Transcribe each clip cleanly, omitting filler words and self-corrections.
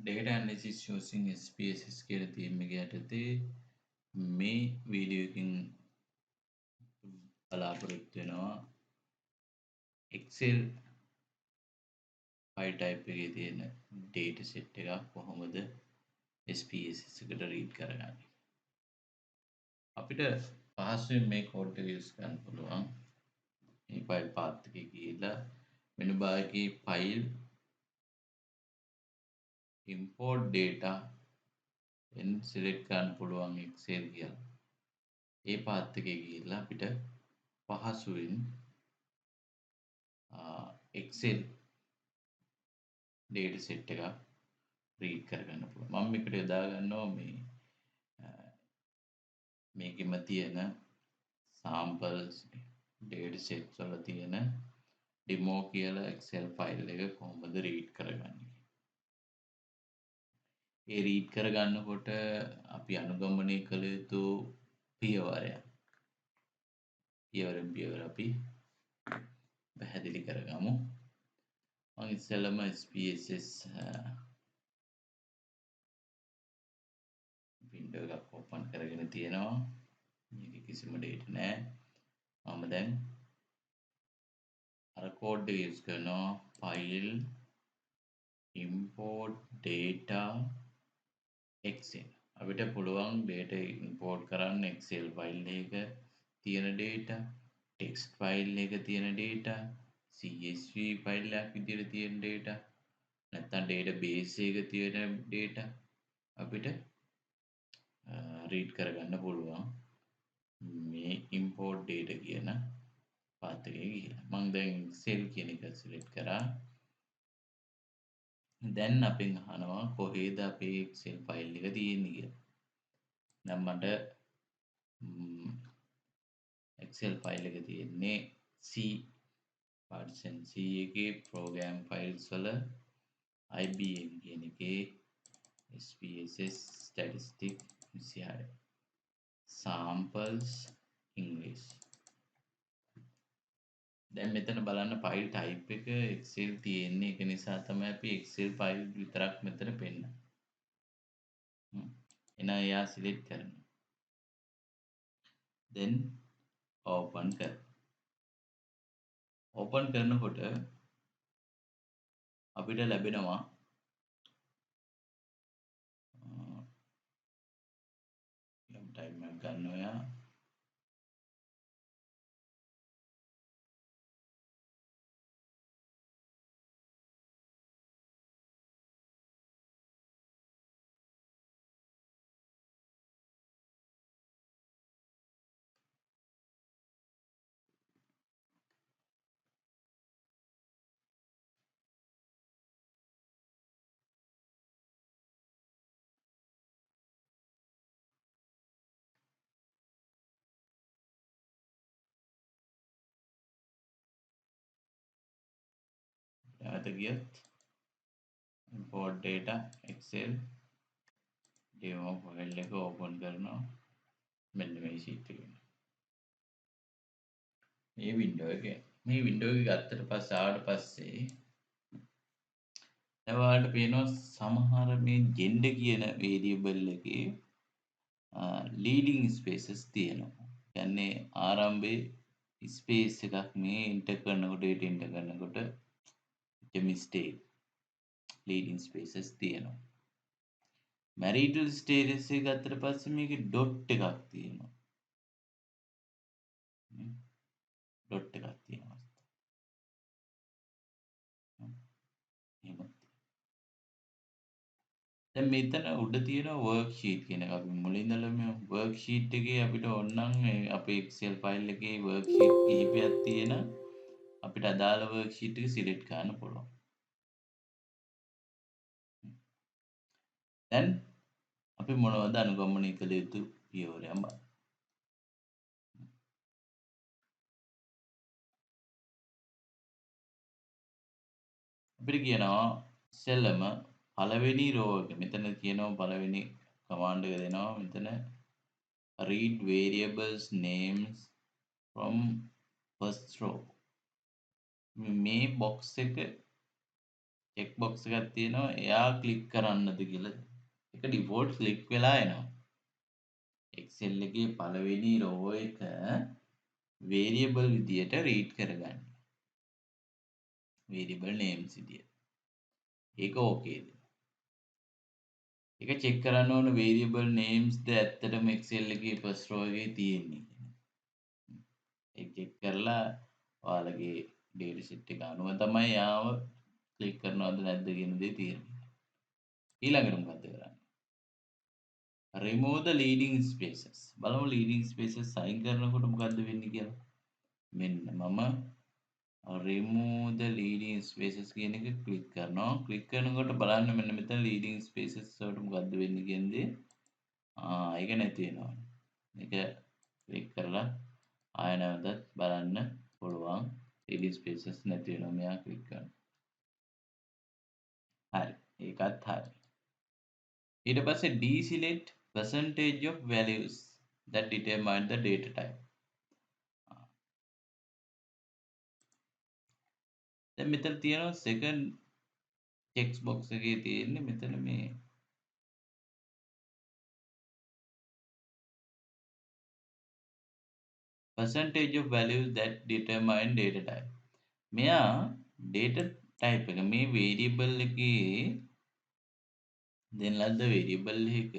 data analysis using SPSS කියලා theme එක යටතේ මේ වීඩියෝ එකකින් බලාපොරොත්තු වෙනවා Excel file type එකේ තියෙන data set එකක් කොහොමද SPSS එකට read කරගන්නේ. අපිට පහසුවෙන් මේ code එක use කරන්න පුළුවන්. මේ file path එකේ ගිහලා menu bar එකේ file import data එන් select කරන්න පුළුවන් Excel කියලා. ඒ path එකේ ගිහලා අපිට පහසුවෙන් Excel data set එකක් read කරගන්න පුළුවන්. මම මේකට යොදා ගන්නවා මේකෙම තියෙන samples data sets වල තියෙන demo කියලා Excel file එක කොහොමද read කරගන්නේ. ඒ read කරගන්නකොට අපි අනුගමනය කළ යුතු පියවරයක්. පියවරෙන් පියවර අපි පැහැදිලි කරගමු. මම ඉස්සෙල්ලාම SPSS window එකක් open කරගෙන තියෙනවා. මේක කිසිම data නැහැ. මම දැන් අර code එක use කරනවා file import data Excel. අපිට පුළුවන් data import කරන්න Excel file එක තියෙන data, text file එක තියෙන data, CSV file එකක් විදිහට තියෙන data, නැත්නම් database එක තියෙන data අපිට read කරගන්න පුළුවන් මේ import data කියන path එකේ ගිහලා. මම දැන් Excel කියන එක select කරා. දැන් අපෙන් අහනවා කොහේද අපේ Excel file එක තියෙන්නේ කියලා. දැන් මට Excel file එක තියෙන්නේ C එකේ program files වල IBM කියන එකේ SPSS Statistical 26 samples English. දැන් මෙතන බලන්න file type එක Excel තියෙන්නේ. ඒක නිසා තමයි අපි Excel file විතරක් මෙතන පෙන්නන්නේ. එහෙනම් එයා select කරනවා. then open කර. open කරනකොට අපිට ලැබෙනවා යම් time එකක් ගන්නවා යා. යාට ගියත් import data Excel demo file එක open කරනවා. මෙන්න මේ sheet එක. මේ window එක. මේ window එක ගත්තට පස්සේ ආවට පස්සේ දැන් ඔයාලට පේනවා සමහර මේ gender කියන variable එකේ leading spaces තියෙනවා. කියන්නේ ආරම්භයේ space එකක් මේ enter කරනකොට data enter කරනකොට mistake leading spaces තියෙනවා. marital status එක ගත්තට පස්සේ මේකේ dot එකක් තියෙනවා. dot එකක් තියෙනවා. එහෙම. දැන් මෙතන උඩ තියෙන worksheet කියන එක අපි මුලින් ඉඳලා මේ worksheet එකේ අපිට ඕනනම් අපේ Excel file එකේ worksheet කිහිපයක් තියෙන අපිට අදාළ worksheet එක select කරන්න පුළුවන්. දැන් අපි මොනවද අනුගමනය කළ යුතු පියවරයන් බලමු. අපිට කියනවා ඉස්සෙල්ලම පළවෙනි row එක මෙතන කියනවා පළවෙනි command එක දෙනවා මෙතන read variables names from first row. මේ box එක චෙක් බොක්ස් එකක් තියෙනවා. එයා ක්ලික් කරන්නද කියලා. ඒක ඩිෆෝල්ට් ක්ලික් වෙලා එනවා. Excel එකේ පළවෙනි row එක variable විදියට read කරගන්න. variable names විදියට. ඒක ඕකේද? ඒක check කරන්න ඕන variable names ද ඇත්තටම Excel එකේ first row එකේ තියෙන්නේ. ඒක check කරලා ඔයාලගේ data set එක අනුව තමයි යාව ක්ලික් කරනවද නැද්ද කියන දේ තියෙන්නේ. ඊළඟට මොකද කරන්නේ? remove the leading spaces. බලමු leading spaces sign කරනකොට මොකද්ද වෙන්නේ කියලා. මෙන්න මම remove the leading spaces කියන එක ක්ලික් කරනවා. ක්ලික් කරනකොට බලන්න මෙන්න මෙතන leading spaces වලට මොකද්ද වෙන්නේ කියන දේ. ඒක නැති වෙනවා. ඒක ක්ලික් කරලා ආය නැවතත් බලන්න පුළුවන්. leading spaces නැති වෙනවා මෙයා ක්ලික් කරනවා. හරි. ඒකත් හරි. ඊට පස්සේ deselect percentage of values that determine the data type. දැන් මෙතන තියෙනවා second text box එකේ තියෙන්නේ මෙතන මේ percentage of values that determine data type. මෙයා data type එක මේ variable එකේ දෙන ලද්ද variable එක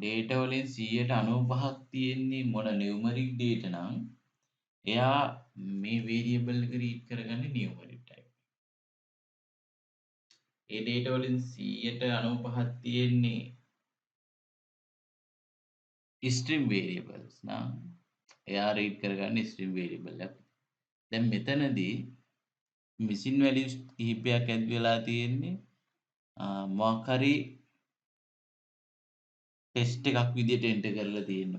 data වලින් 95ක් තියෙන්නේ මොන numeric data නම් එයා මේ variable එක read කරගන්නේ numeric type. ඒ data වලින් 95ක් තියෙන්නේ string variables නම් එයා read කරගන්නේ string variable එක. දැන් මෙතනදී missing values කිහිපයක් ඇඩ් වෙලා තියෙන්නේ මොකක් හරි ටෙස්ට් එකක් විදියට එන්ටර් කරලා තියෙන්න.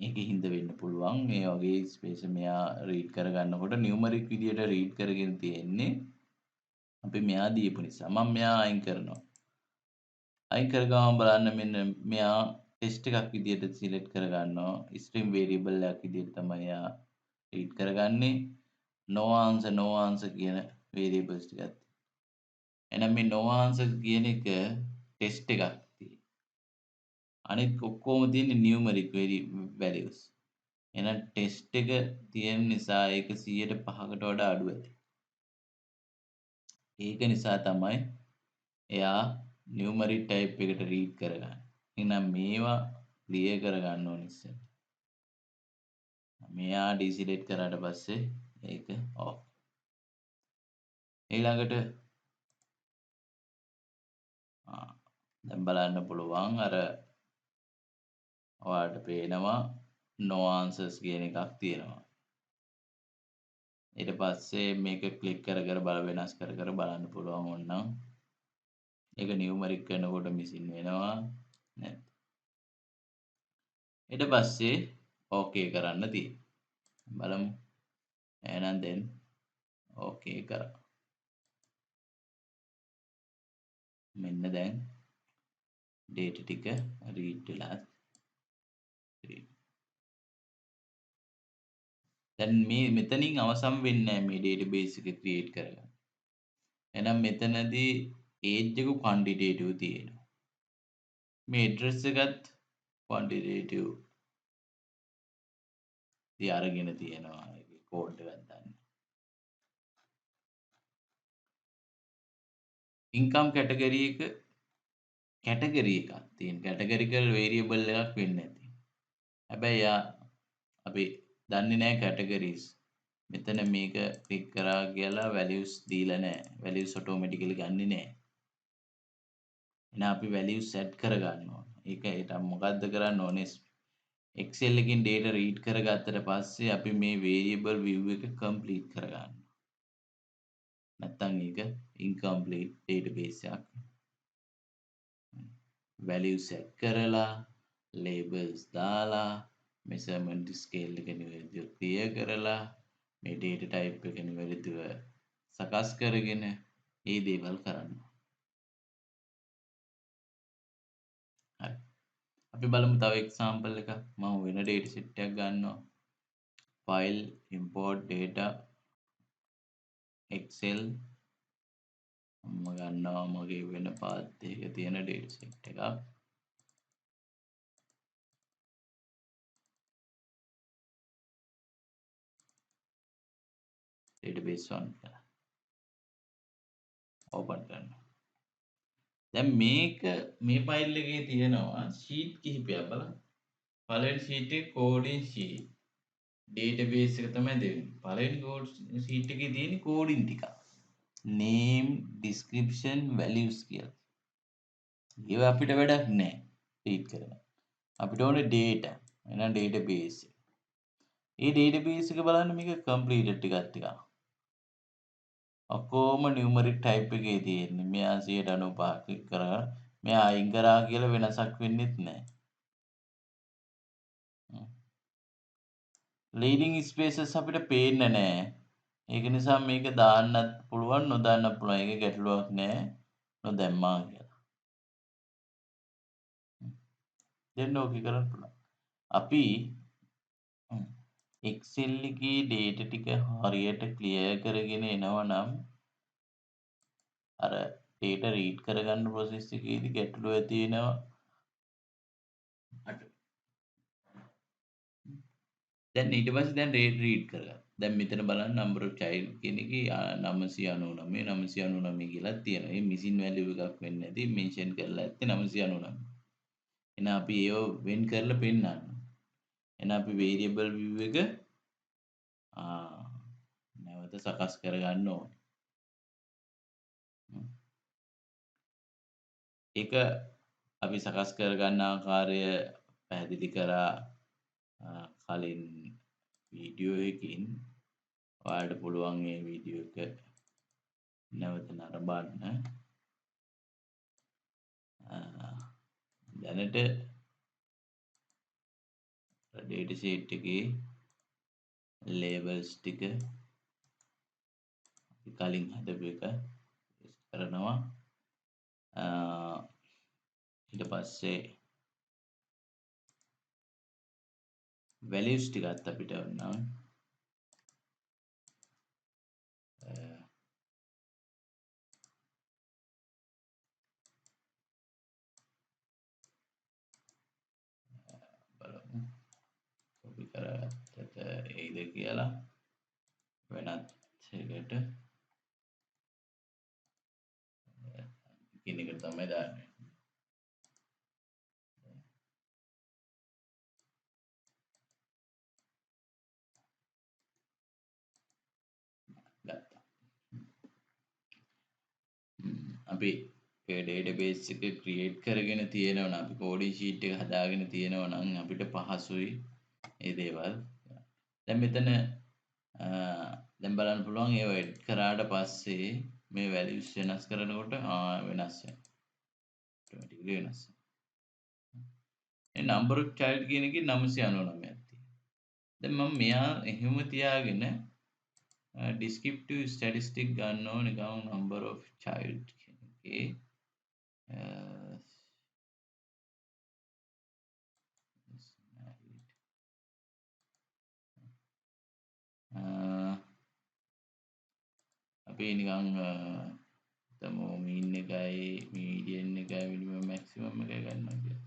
ඒකේ හින්දා වෙන්න පුළුවන් මේ වගේ ස්පේස් මෙයා රීඩ් කරගන්නකොට නියුමරික් විදියට රීඩ් කරගෙන තියෙන්නේ අපි මෙයා දීපු නිසා. මම මෙයා අයින් කරනවා. අයින් කරගම බලන්න මෙන්න මෙයා ටෙස්ට් එකක් විදියට සිලෙක්ට් කරගන්නවා. ස්ට්‍රිම් වේරියබල් එකක් විදියට තමයි එයා රීඩ් කරගන්නේ. no answer කියන වේරියබල්ස් ටිකක්. එහෙනම් මේ no answer කියන එක ටෙස්ට් එකක් තියෙන්නේ. අනිත් ඔක්කොම තියෙන්නේ numeric values. එහෙනම් ටෙස්ට් එක තියෙන නිසා ඒක 105කට වඩා අඩු ඇති. ඒක නිසා තමයි එයා numeric type එකට read කරගන්නේ. එහෙනම් මේවා clear කරගන්න ඕනේ ඉස්සෙල්ලා. මෙයා deselect කරාට පස්සේ ඒක off. ඊළඟට දැන් බලන්න පුළුවන් අර ඔයාලට පේනවා no answers කියන එකක් තියෙනවා. ඊට පස්සේ මේක ක්ලික් කර කර වෙනස් කර කර බලන්න පුළුවන් ඕනනම් ඒක නියුමරික් කරනකොට මිසින් වෙනවා නැත්. ඊට පස්සේ ඕකේ කරන්න තියෙනවා. බලමු. එහෙනම් දැන් ඕකේ කරා. මෙන්න දැන් data ටික read වෙලා දැන් මේ මෙතනින් අවසන් වෙන්නේ නැහැ මේ database එක create කරගන්න. එහෙනම් මෙතනදී age එක quantitative තියෙනවා. මේ address එකත් quantitative ඉතින් අරගෙන තියෙනවා. ඒකේ code එකක් දාන්න. income category එක category එකක් තියෙන. categorical variable එකක් වෙන්නේ නැති. හැබැයි අපි දන්නේ නැහැ categories. මෙතන මේක click කරා කියලා values දීලා නැහැ. values automatically ගන්නෙ නැහැ. එහෙනම් අපි values set කරගන්න ඕන. ඒක මොකද්ද කරන්න ඕනේ? Excel එකකින් data read කරගත්තට පස්සේ අපි මේ variable view එක complete කරගන්න. නැත්තම් ඒක incomplete database එකක්. value set කරලා labels දාලා measurement scale එක නිවැරදිව clear කරලා මේ data type එක නිවැරදිව සකස් කරගෙන මේ දේවල් කරන්න. හරි. අපි බලමු තව example එකක්. මම වෙන data set එකක් ගන්නවා. file import data. Excel මම ගන්නවා මගේ වෙන පාත් එක තියෙන data set එකක් database 1 කියලා open කරනවා. දැන් මේ ෆයිල් එකේ තියෙනවා sheet කිහිපයක් බලන්න. පළවෙනි sheet එක coding sheet. database එක තමයි දෙවෙනි. පළවෙනි code sheet එකේ තියෙන coding ටික. name, description, values කියලා. ඒව අපිට වැඩක් නැහැ. read කරගන්න. අපිට ඕනේ data. එහෙනම් database. ඒ database එක බලන්න මේක completed ටිකක්. ඔක්කොම numeric type එකේ තියෙන්නේ. මෙයා 95 ක්ලික් කරා. මෙයා අයින් කරා කියලා වෙනසක් වෙන්නෙත් නැහැ. leading spaces අපිට පේන්නේ නැහැ. ඒක නිසා මේක දාන්නත් පුළුවන් නොදාන්නත් පුළුවන්. ඒක ගැටලුවක් නැහැ. නොදැම්මා කියලා. දෙන්න ඕකේ කරන්න පුළුවන්. අපි Excel එකේ data ටික හරියට clear කරගෙන එනවා නම් අර data read කරගන්න process එකේදී ගැටලුව ඇති වෙනවා. දැන් ඊට පස්සේ දැන් read කරගන්න. දැන් මෙතන බලන්න number of child කියන එකේ 999 999 කියලා තියෙනවා. මේ missing value එකක් වෙන්නේ නැති mention කරලා ඇත්තේ 999. එහෙනම් අපි ඒව වෙන් කරලා පෙන්නන්න. එහෙනම් අපි variable view එක නැවත සකස් කරගන්න ඕනේ. ඒක අපි සකස් කරගන්න ආකාරය පැහැදිලි කරා කලින් වීඩියෝ එකකින්. ඔයාලට පුළුවන් මේ වීඩියෝ එක නැවත නරඹන්න. දැනට data sheet එකේ labels ටික කලින් හදපු එක කරනවා. ඊට පස්සේ values ටිකත් අපිට වුණා. බලමු copy කරගත්තට එයිද කියලා වෙනත් එකකට කියන එක තමයි දාන්නේ. ගත්තා. අපි ඒ database එක create කරගෙන තියෙනවා නම් අපි coding sheet එක හදාගෙන තියෙනවා නම් අපිට පහසුයි ඒ දේවල්. දැන් මෙතන දැන් බලන්න පුළුවන් ඒව එඩ් කරාට පස්සේ මේ values වෙනස් කරනකොට වෙනස් වෙනවා. automatically වෙනස් වෙනවා. ඒ number of child කියන එකේ 999ක් තියෙනවා. දැන් මම මෙයා එහෙම තියාගෙන descriptive statistic ගන්න ඕනේ නිකන් number of child කියන එකේ අපි නිකන් තමු mean එකයි median එකයි minimum maximum එකයි ගන්නවා කියලා.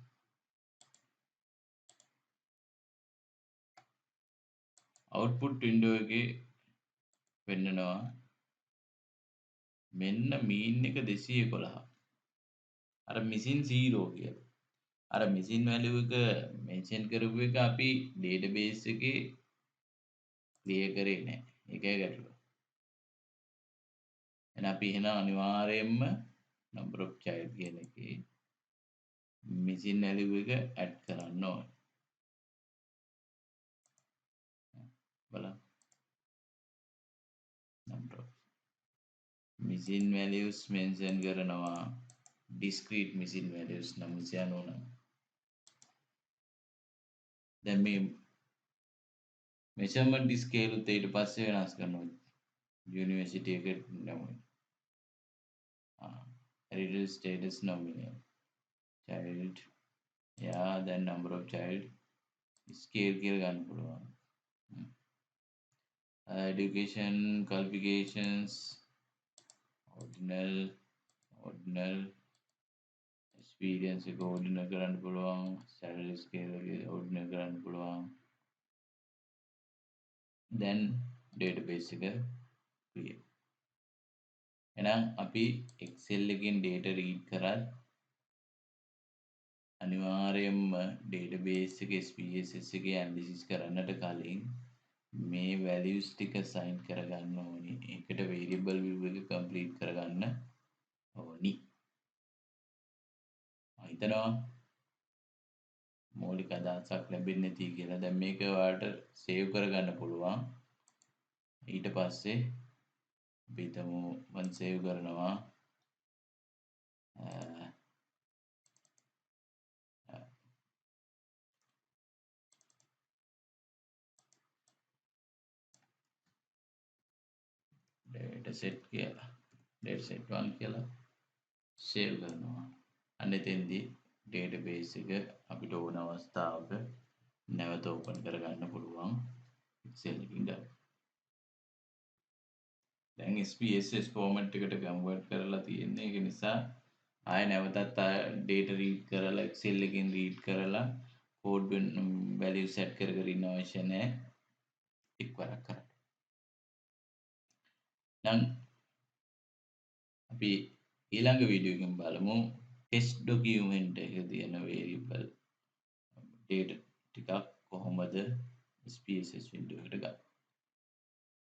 output window එකේ වෙන්නනවා මෙන්න mean එක 211. අර missing 0 කියලා. අර missing value එක mention කරපු එක අපි database එකේ clear කරේ නැහැ. ඒකයි ගැටලුව. එහෙනම් අපි අනිවාර්යයෙන්ම number of child කියන එකේ missing value එක add කරන්න ඕනේ. බලන්න. number of missing values mention කරනවා discrete missing values 999. දැන් මේ measurement scale උත් ඊට පස්සේ වෙනස් කරනවා university එකට නමුයි. heritage status nominal child then number of child scale කියලා ගන්න පුළුවන්. education qualifications ordinal experience එක ordinal කරන්න පුළුවන් salary scale එක ordinal කරන්න පුළුවන් then database එක create එහෙනම් අපි excel එකෙන් data read කරත් අනිවාර්යයෙන්ම database එක SPSS එකේ analysis කරන්නට කලින් මේ values ටික assign කරගන්න ඕනි. ඒකට variable view එක complete කරගන්න ඕනි. හිතනවා මූලික අදහසක් ලැබෙන්නේ නැති කියලා. දැන් මේක ඔයාලට save කරගන්න පුළුවන්. ඊට පස්සේ අපි හිතමු මම save කරනවා data set කියලා. data set 1 කියලා save කරනවා. අන්න එතෙන්දී database එක අපිට ඕන අවස්ථාවක නැවත open කරගන්න පුළුවන් excel එකකින් ගන්න. දැන් SPSS format එකට convert කරලා තියෙන්නේ. ඒක නිසා ආය නැවතත් data read කරලා excel එකෙන් read කරලා code value set කර කර ඉන්න අවශ්‍ය නැහැ. එක්වරක් කරන්න. දැන් අපි ඊළඟ වීඩියෝ එකෙන් බලමු test document එකේ තියෙන variable data ටිකක් කොහොමද SPSS window එකට ගන්න.